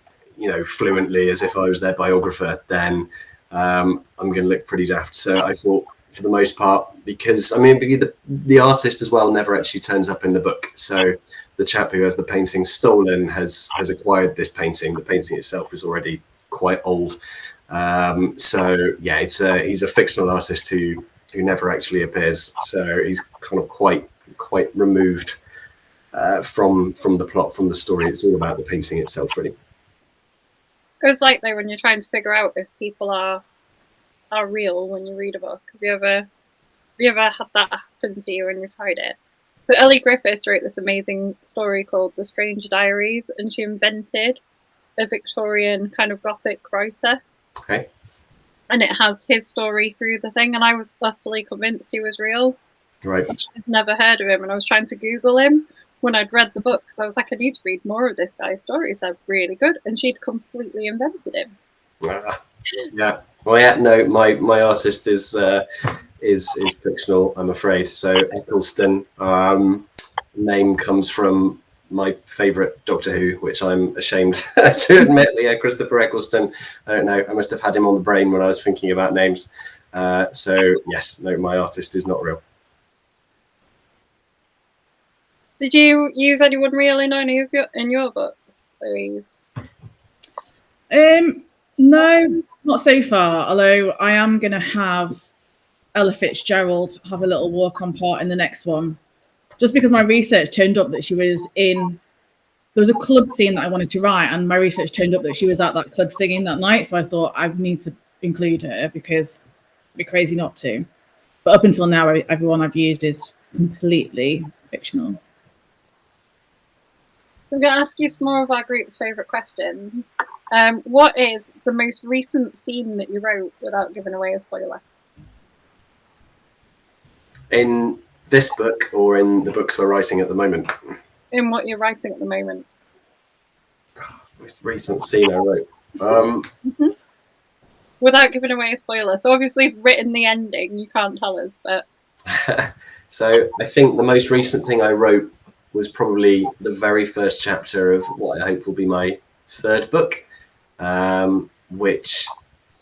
S3: fluently as if I was their biographer, then I'm going to look pretty daft. So I thought, for the most part, because the artist as well never actually turns up in the book. So the chap who has the painting stolen has acquired this painting. The painting itself is already quite old. So yeah, he's a fictional artist who never actually appears. So he's kind of quite removed from the plot, from the story. It's all about the painting itself, really.
S1: It's like though when you're trying to figure out if people are real when you read a book. Have you ever had that happen to you when you tried it? So Ellie Griffiths wrote this amazing story called The Strange Diaries, and she invented a Victorian kind of Gothic writer.
S3: Okay.
S1: And it has his story through the thing, and I was utterly convinced he was real.
S3: Right.
S1: I'd never heard of him, and I was trying to Google him when I'd read the book. So I was like, I need to read more of this guy's stories. They're really good. And she'd completely invented him.
S3: Yeah. Well, yeah. No, my artist is fictional, I'm afraid. So Eccleston, name comes from my favourite Doctor Who, which I'm ashamed to admit. Yeah, Christopher Eccleston. I don't know. I must have had him on the brain when I was thinking about names. So yes, no, my artist is not real.
S1: Did you use anyone real in any of your books, Louise?
S2: No, not so far. Although I am going to have Ella Fitzgerald have a little walk-on part in the next one, just because my research turned up that she was in. There was a club scene that I wanted to write, and my research turned up that she was at that club singing that night. So I thought I need to include her because it'd be crazy not to. But up until now, everyone I've used is completely fictional.
S1: I'm going to ask you some more of our group's favourite questions. What is the most recent scene that you wrote without giving away a spoiler?
S3: In this book or in the books we're writing at the moment?
S1: In what you're writing at the moment.
S3: The most recent scene I wrote.
S1: Without giving away a spoiler. So obviously you've written the ending, you can't tell us, but...
S3: So I think the most recent thing I wrote was probably the very first chapter of what I hope will be my third book, which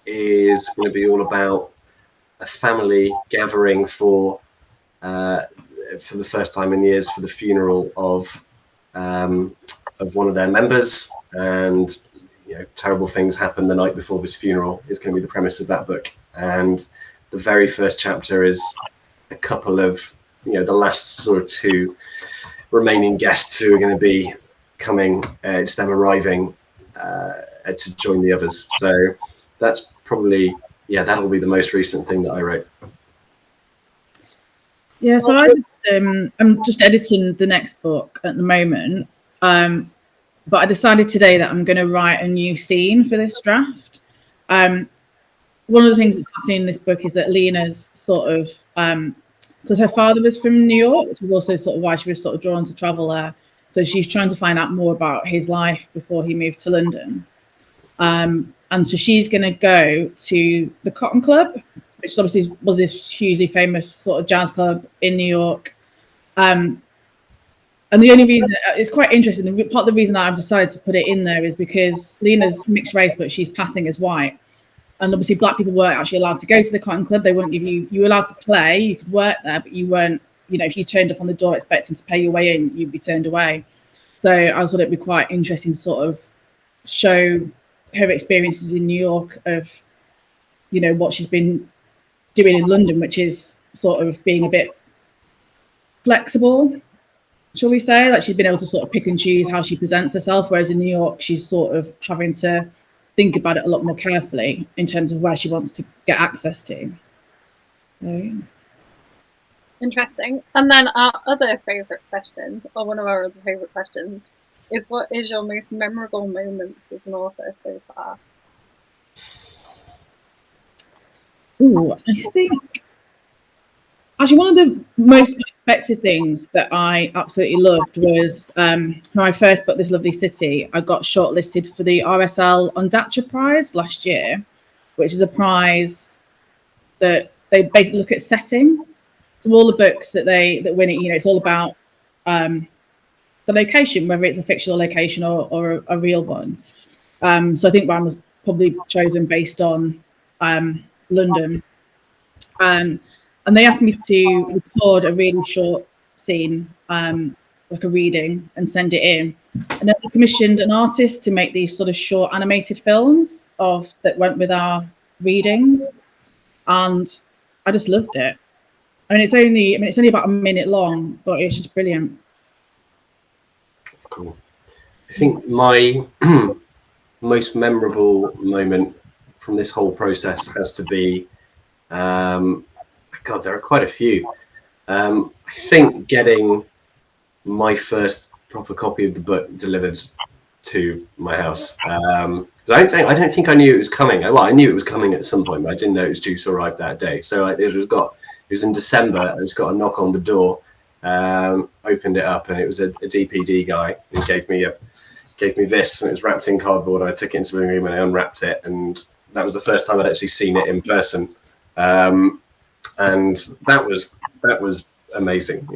S3: is going to be all about a family gathering for the first time in years for the funeral of one of their members, and terrible things happen the night before this funeral is going to be the premise of that book. And the very first chapter is a couple of the last sort of two remaining guests who are going to be coming, just them arriving to join the others. So that's probably, that'll be the most recent thing that I wrote.
S2: Yeah, so I'm just editing the next book at the moment, but I decided today that I'm going to write a new scene for this draft. One of the things that's happening in this book is that Lena's sort of because her father was from New York, which was also sort of why she was sort of drawn to travel there. So she's trying to find out more about his life before he moved to London. And so she's going to go to the Cotton Club, which obviously was this hugely famous sort of jazz club in New York. And the only reason it's quite interesting, part of the reason I've decided to put it in there is because Lena's mixed race, but she's passing as white. And obviously black people weren't actually allowed to go to the Cotton Club. They wouldn't give you were allowed to play, you could work there, but you weren't, if you turned up on the door expecting to pay your way in, you'd be turned away. So I thought it'd be quite interesting to sort of show her experiences in New York of, what she's been doing in London, which is sort of being a bit flexible, shall we say? Like she's been able to sort of pick and choose how she presents herself, whereas in New York, she's sort of having to think about it a lot more carefully in terms of where she wants to get access to. So, yeah.
S1: Interesting. And then our other favourite question, or one of our other favourite questions, is what is your most memorable moments as an author so far?
S2: Ooh, I think actually one of the most unexpected things that I absolutely loved was when I first booked This Lovely City, I got shortlisted for the RSL Untitled Prize last year, which is a prize that they basically look at setting. So all the books that win it, it's all about the location, whether it's a fictional location or a real one. So I think mine was probably chosen based on London. And they asked me to record a really short scene, like a reading, and send it in. And then we commissioned an artist to make these sort of short animated films that went with our readings. And I just loved it. It's only about a minute long, but it's just brilliant.
S3: That's cool. I think my most memorable moment from this whole process has to be, God, there are quite a few. I think getting my first proper copy of the book delivered to my house. I don't think I knew it was coming. Well, I knew it was coming at some point, but I didn't know it was due to arrive that day. So it was in December. I just got a knock on the door, opened it up, and it was a DPD guy who gave me this, and it was wrapped in cardboard. I took it into the living room and I unwrapped it, and that was the first time I'd actually seen it in person. And that was amazing.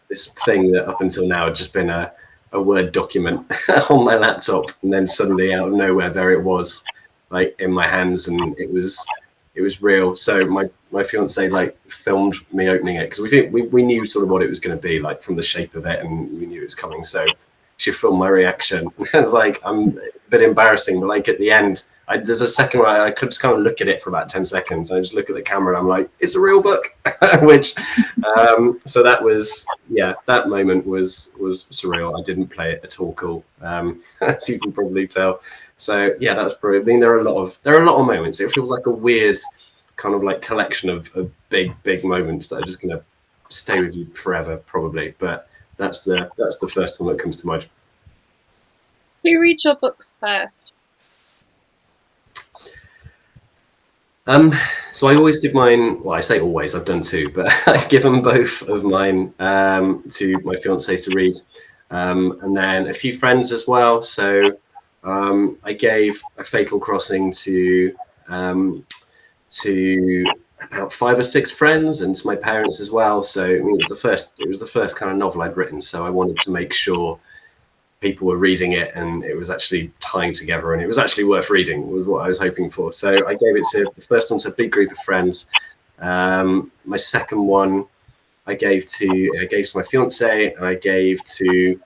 S3: This thing that up until now had just been a Word document on my laptop, and then suddenly out of nowhere there it was, like in my hands, and it was real. So my fiance filmed me opening it, because we knew sort of what it was going to be like from the shape of it, and we knew it was coming. So she filmed my reaction. It's I'm a bit embarrassing, but at the end, there's a second where I could just kind of look at it for about 10 seconds. And I just look at the camera and I'm like, it's a real book, which, so that was, that moment was surreal. I didn't play it at all cool, as you can probably tell. So that was brilliant. I mean, there are a lot of moments. It feels like a weird kind of collection of big moments that are just going to stay with you forever, probably. But that's the first one that comes to mind.
S1: Who reads your books first?
S3: So I always give mine. Well, I say always. I've done two, but I've given both of mine to my fiance to read, and then a few friends as well. So I gave A Fatal Crossing to about 5 or 6 friends, and to my parents as well. So it was the first kind of novel I'd written. So I wanted to make sure people were reading it and it was actually tying together and it was actually worth reading, was what I was hoping for. So I gave it to the first one to a big group of friends. My second one I gave to my fiance, and I gave to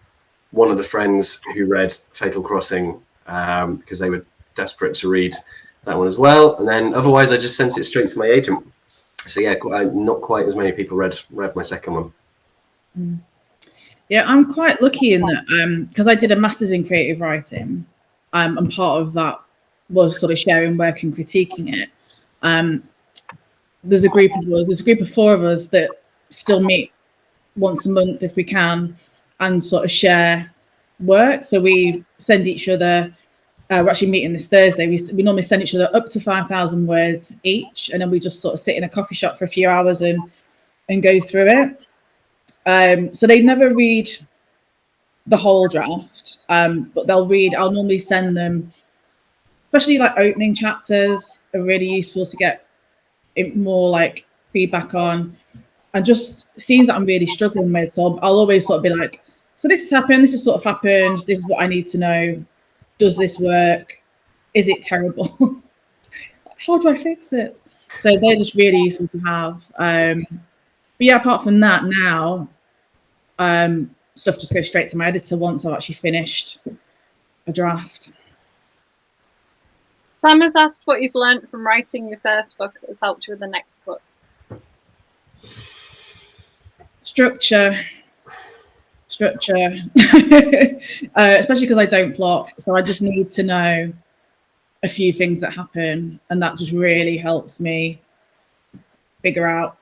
S3: one of the friends who read Fatal Crossing because they were desperate to read that one as well. And then otherwise I just sent it straight to my agent. So not quite as many people read my second one.
S2: Mm. Yeah, I'm quite lucky in that because I did a master's in creative writing, and part of that was sort of sharing work and critiquing it. There's a group of 4 of us that still meet once a month if we can, and sort of share work. So we send each other. We're actually meeting this Thursday. We normally send each other up to 5,000 words each, and then we just sort of sit in a coffee shop for a few hours and and go through it. So they never read the whole draft, but they'll read. I'll normally send them, especially like opening chapters are really useful to get more like feedback on, and just scenes that I'm really struggling with. So I'll always sort of be like, so this has happened, this has sort of happened, this is what I need to know. Does this work? Is it terrible? How do I fix it? So they're just really useful to have. But yeah, apart from that, now stuff just goes straight to my editor once I've actually finished a draft.
S1: Sam has asked what you've learned from writing your first book that has helped you with the next book.
S2: Structure. Especially because I don't plot, so I just need to know a few things that happen, and that just really helps me figure out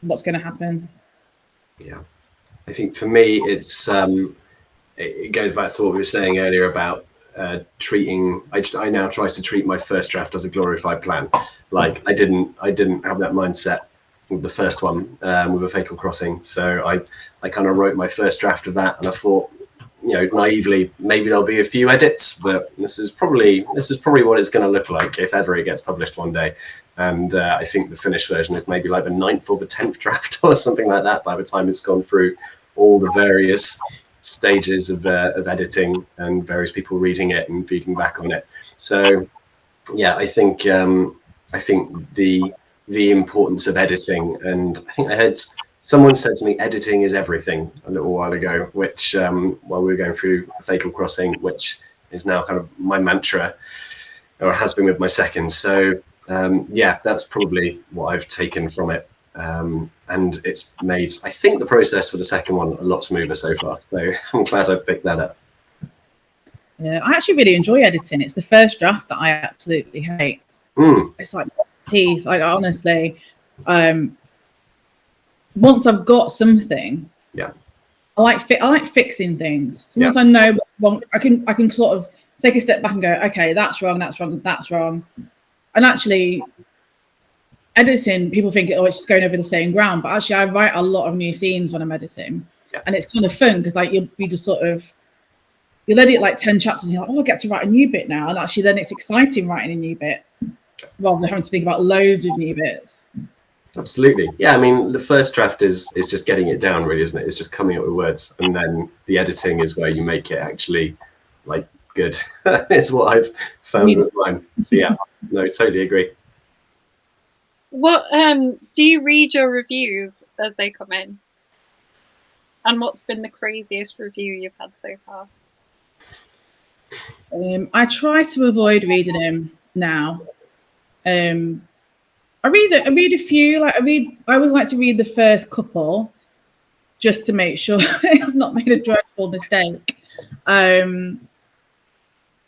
S2: what's going to happen.
S3: Yeah, I think for me, it goes back to what we were saying earlier about treating. I now try to treat my first draft as a glorified plan. Like I didn't have that mindset with the first one with A Fatal Crossing. So I kind of wrote my first draft of that, and I thought, naively, maybe there'll be a few edits, but this is probably what it's going to look like if ever it gets published one day. And I think the finished version is maybe like the 9th or the 10th draft or something like that by the time it's gone through all the various stages of editing and various people reading it and feeding back on it. So yeah, I think the importance of editing, and I think I heard someone said to me, editing is everything a little while ago, which while we were going through Fatal Crossing, which is now kind of my mantra, or has been with my second. So yeah, that's probably what I've taken from it. And it's made, I think, the process for the second one a lot smoother so far. So I'm glad I picked that up.
S2: Yeah, I actually really enjoy editing. It's the first draft that I absolutely hate. It's like teeth. Like honestly, once I've got something,
S3: yeah,
S2: I like fixing things. So once I know what's wrong, I can sort of take a step back and go, okay, that's wrong, that's wrong, that's wrong. And actually, editing, people think, oh, it's just going over the same ground. But actually, I write a lot of new scenes when I'm editing, and it's kind of fun because like you'll edit like 10 chapters, and you're like, oh, I get to write a new bit now, and actually, then it's exciting writing a new bit rather than having to think about loads of new bits.
S3: Absolutely. Yeah, I mean, the first draft is just getting it down, really, isn't it? It's just coming up with words, and then the editing is where you make it actually like good. It's what I've found with mine. So yeah, no, totally agree.
S1: What do you read your reviews as they come in? And what's been the craziest review you've had so far?
S2: I try to avoid reading them now. I read a few. I always like to read the first couple just to make sure I've not made a dreadful mistake. I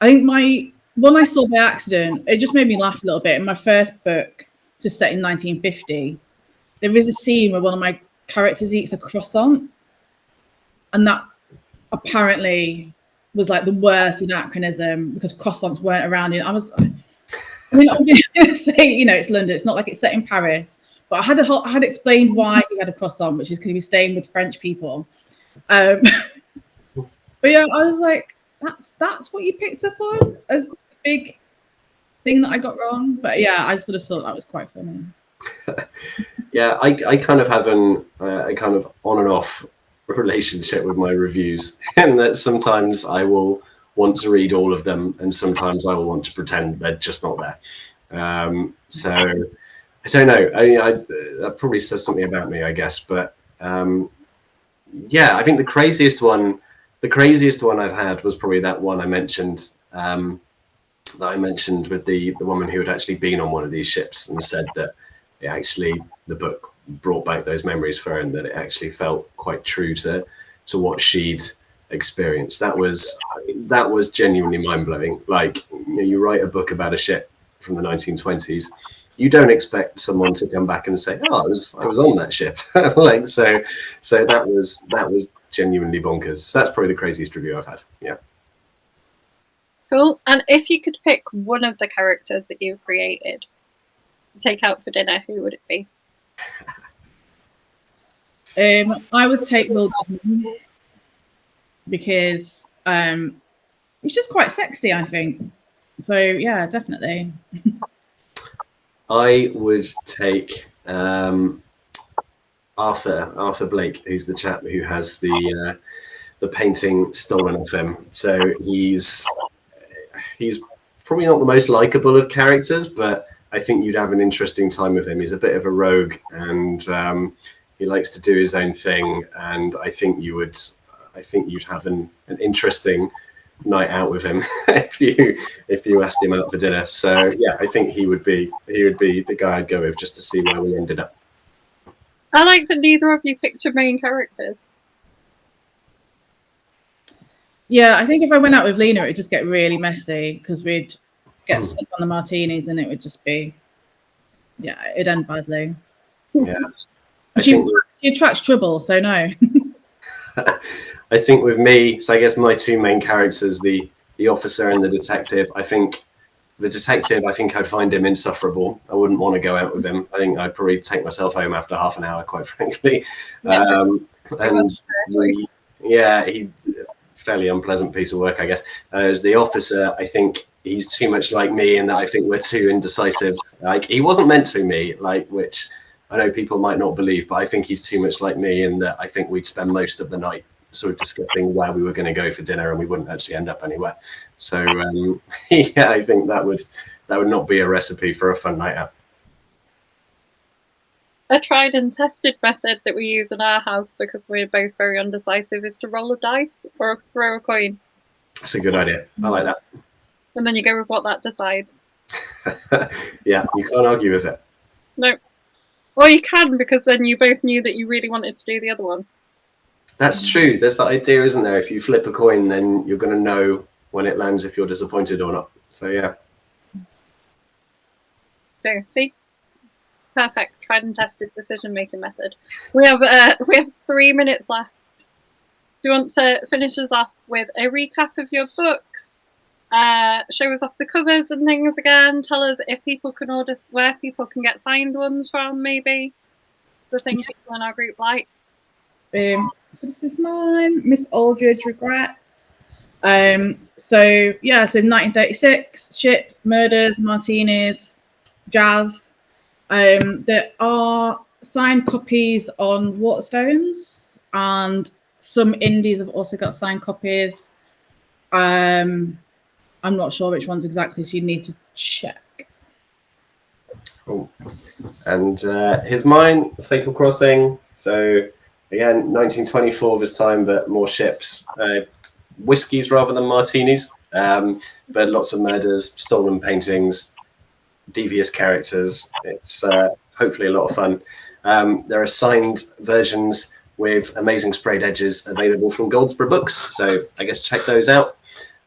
S2: think my one I saw by accident, it just made me laugh a little bit. In my first book, just set in 1950, there is a scene where one of my characters eats a croissant, and that apparently was like the worst anachronism because croissants weren't around. Obviously, it's London. It's not like it's set in Paris. But I had explained why he had a croissant, which is because he was staying with French people. But yeah, I was like, that's what you picked up on as the big thing that I got wrong. But yeah, I sort of thought that was quite funny.
S3: Yeah, I kind of have a kind of on and off relationship with my reviews, and that sometimes I will want to read all of them, and sometimes I will want to pretend they're just not there. So I don't know. That probably says something about me, I guess. But yeah, I think the craziest one I've had was probably that one I mentioned. That I mentioned with the woman who had actually been on one of these ships and said that the book brought back those memories for her, and that it actually felt quite true to what she'd experienced. That was genuinely mind-blowing. Like, you write a book about a ship from the 1920s, you don't expect someone to come back and say, oh, I was on that ship. Like, so that was genuinely bonkers. So that's probably the craziest review I've had. Yeah.
S1: Cool. And if you could pick one of the characters that you've created to take out for dinner, who would it be?
S2: I would take Will Goodman because he's just quite sexy, I think. So yeah, definitely.
S3: I would take Arthur Blake, who's the chap who has the painting stolen off him. So he's probably not the most likable of characters, but I think you'd have an interesting time with him. He's a bit of a rogue, and he likes to do his own thing. And I think you'd have an interesting night out with him if you asked him out for dinner. So yeah, I think he would be the guy I'd go with, just to see where we ended up.
S1: I like that neither of you picked your main characters.
S2: Yeah, I think if I went out with Lena, it'd just get really messy because we'd get stuck on the martinis and it would just be, yeah, it'd end badly.
S3: Yeah,
S2: She attracts trouble, so no.
S3: I think with me, so I guess my two main characters, the officer and the detective. I think the detective, I'd find him insufferable. I wouldn't want to go out with him. I think I'd probably take myself home after half an hour, quite frankly. He's fairly unpleasant piece of work, I guess. As the officer, I think he's too much like me in that I think we're too indecisive. Like, he wasn't meant to be me, which I know people might not believe, but I think he's too much like me in that I think we'd spend most of the night sort of discussing where we were going to go for dinner, and we wouldn't actually end up anywhere. So yeah, I think that would not be a recipe for a fun night out.
S1: A tried and tested method that we use in our house, because we're both very undecisive, is to roll a dice or throw a coin.
S3: That's a good idea. I like that.
S1: And then you go with what that decides.
S3: Yeah, you can't argue with it.
S1: No. Or you can, because then you both knew that you really wanted to do the other one.
S3: That's true. There's that idea, isn't there? If you flip a coin, then you're going to know when it lands if you're disappointed or not. So yeah.
S1: So see, perfect tried and tested decision making method. We have 3 minutes left. Do you want to finish us off with a recap of your books? Show us off the covers and things again. Tell us if people can order, where people can get signed ones from, maybe the things people in our group like.
S2: So this is mine, Miss Aldridge Regrets. So 1936, ship, murders, martinis, jazz. There are signed copies on Waterstones, and some indies have also got signed copies. I'm not sure which ones exactly, so you need to check.
S3: Cool. And here's mine, Fatal Crossing. So again, 1924 this time, but more ships, whiskies rather than martinis, but lots of murders, stolen paintings, devious characters. It's hopefully a lot of fun. There are signed versions with amazing sprayed edges available from Goldsboro Books, so I guess check those out.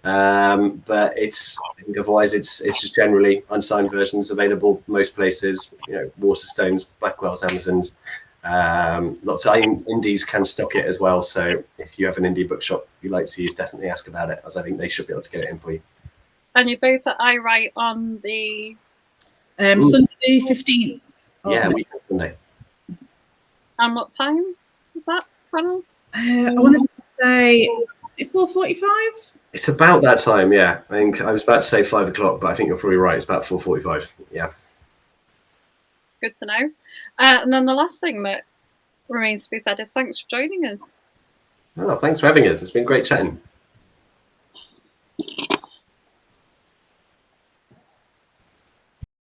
S3: But I think otherwise it's just generally unsigned versions available most places. Waterstones, Blackwell's, Amazons. Lots of indies can stock it as well. So if you have an indie bookshop you like to use, definitely ask about it, as I think they should be able to get it in for you.
S1: And you're both at I Write on the
S2: Sunday 15th.
S3: Yeah, weekend Sunday.
S1: And what time is that, Ronald?
S2: I want to say 4:45.
S3: It's about that time, yeah. I think I was about to say 5 o'clock, but I think you're probably right. It's about 4:45. Yeah.
S1: Good to know. And then the last thing that remains to be said is thanks for joining us.
S3: Oh, thanks for having us. It's been great chatting.